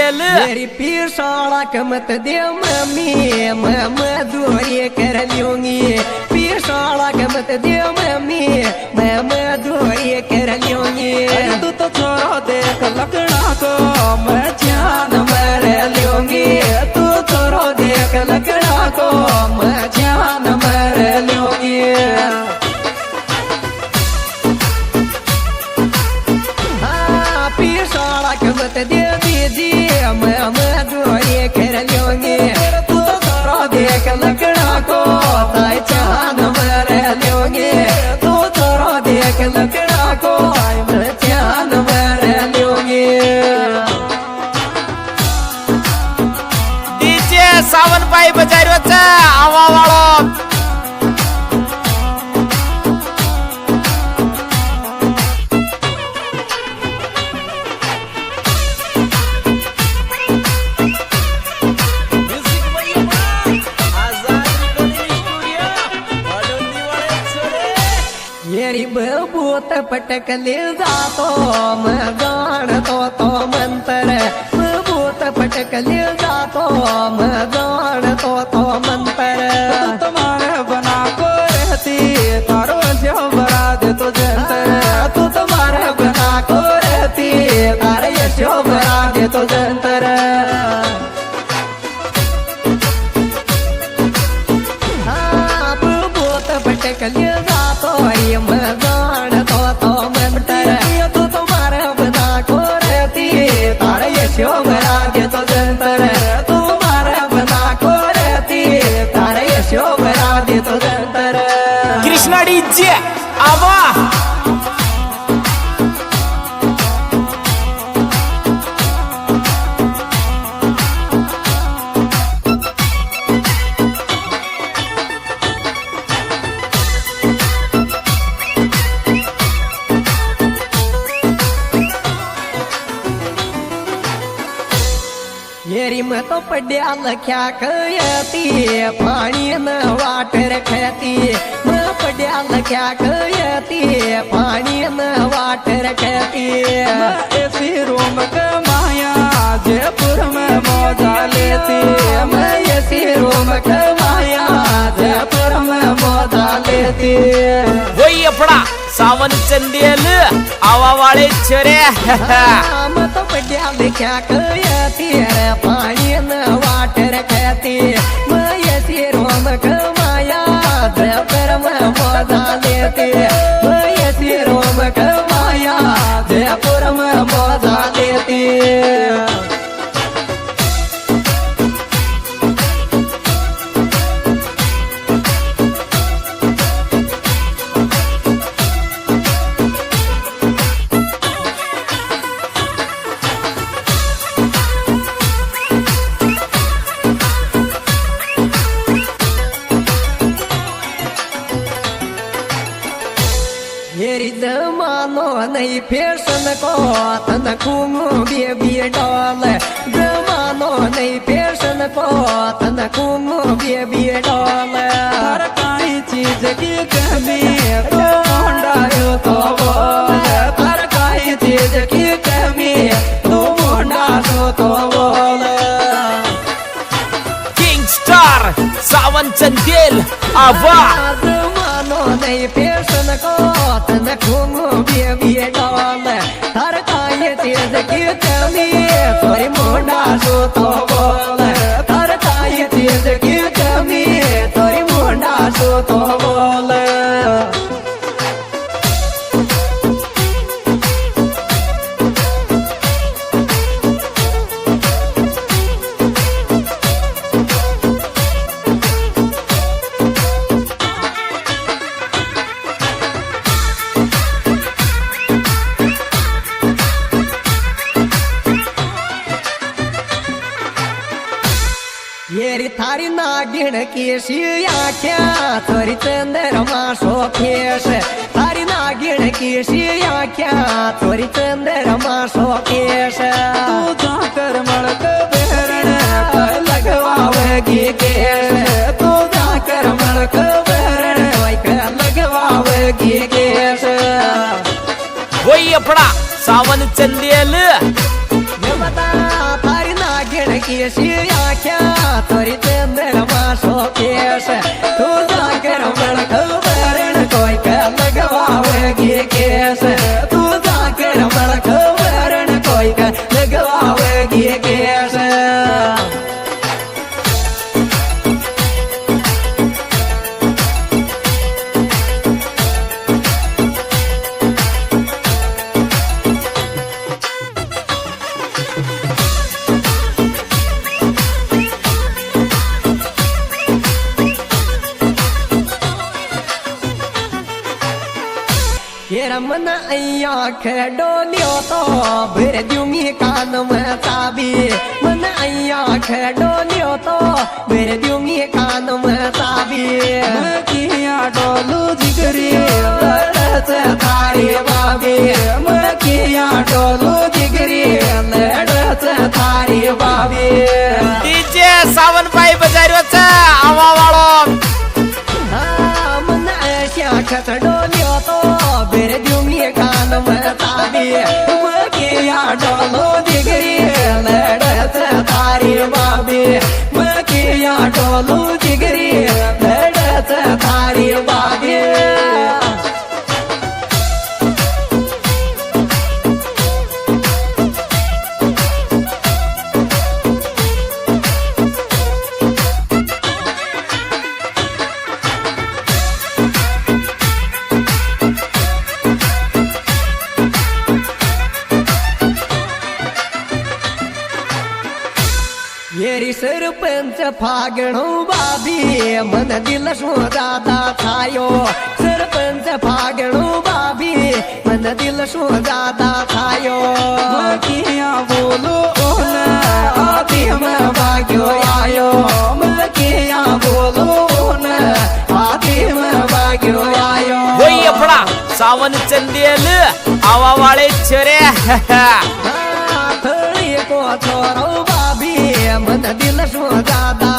चंदेल मेरी पीर साला कमत दे मम्मी मजदूरी कर लूंगी पीर साला कमत दे मम्मी मजदूरी कर लूंगी तू तो छोड़ो देख लकड़ा को मैं जान मर लूंगी तू छोड़ो देख लकड़ा को मैं जान मर लूंगी पीर साला कमत दे दीजिए मजदूरी कर लूंगी तू तो छोड़ो देख लकड़ा को ताई जान मर लूंगी तू छोड़ो देख लकड़ा को मैं जान मर लूंगी डीजे सावन भाई बजाई आवा वालो येरी बबूत पटक ले जातो मगाण तो मंत्र बबूत पटक ले जातो मगाण तो मंत्र तुम्हारे बना को रहती तारो जो बरा दे तो जंतर तू तुम्हारे बना को रहती तारे यशो बरा दे तो जंतर हाँ बबूत पटक ले जातो मगाण तो मंत्र तू तुम्हारे बना को रहती तारे यशो बरा दे तो जंतर तुम्हारे बना को रहती तारे यशो बरा दे तो जंतर कृष्णा डीजे आवा येरी में तो पड्या लख्या कयती पानी न वाट रखती मैं पड्या लख्या कयती पानी न वाट रखती ऐसी रूम का माया जयपुर में मौजा लेती मैं ऐसी रूम कमाया जयपुर में मौजा लेती वही अपना सावन चंदेल आवा वाले छोरे मैं तो पड्या लख्या कयती पानी न वाट रखती मैं ऐसी रूम कमाया जयपुर में मौजा लेती मैं ऐसी रूम कमाया जयपुर में मौजा लेती येरी जमानो नहीं फैशन को तन कुमु बेबी डॉल जमानो नहीं फैशन को तन कुमु बेबी डॉल हर काई चीज की कमी तो मुंडायो तो बोल हर काई चीज की कमी तू मुंडा तो बोल किंग स्टार सावन चंदेल आवा जमानो नहीं फैशन को तन कुमु बेबी डॉल हर काई चीज की कमी तोरी मुंडा तो बोल हर काई चीज की कमी तोरी मुंडा तो बोल येरी थारी नागिन की शिया क्या तोरी चंद्रमा शोकेश थारी नागिन की शिया क्या तोरी चंद्रमा शोकेश तू जाकर मड़क बेरण लगवावेगी केश तू जाकर मड़क बेरण लगवावेगी केश वही अपना सावन चंदेल ये बता थारी मेरा मन अय्या खेडो लियो तो भर दूंगी कान में चाबी मन अय्या खेडो लियो तो भर दूंगी कान में चाबी मकिया डोलू जिगरी लड़त थारी बाबी मकिया डोलू जिगरी लड़त थारी बाबी डीजे सावनबाई बजारचा आवा वाळो मन अय्या खेडो लियो तो भर दूंगी कान में चाबी मकिया डोलू जिगरी लड़त थारी बाबी मकिया डोलू जिगरी लड़त थारी बाबी येरी सरपंच फागणो बाबी मन दिल शो दादा थायो सरपंच फागणो बाबी मन दिल शो दादा थायो मकिया बोलो ओना आदि में भाग्यो आयो मकिया बोलो ओना आदि में भाग्यो आयो होई अफडा सावन चंदेल आवा वाळे छरे थळी को छोरो बाबी मन दिल शो दादा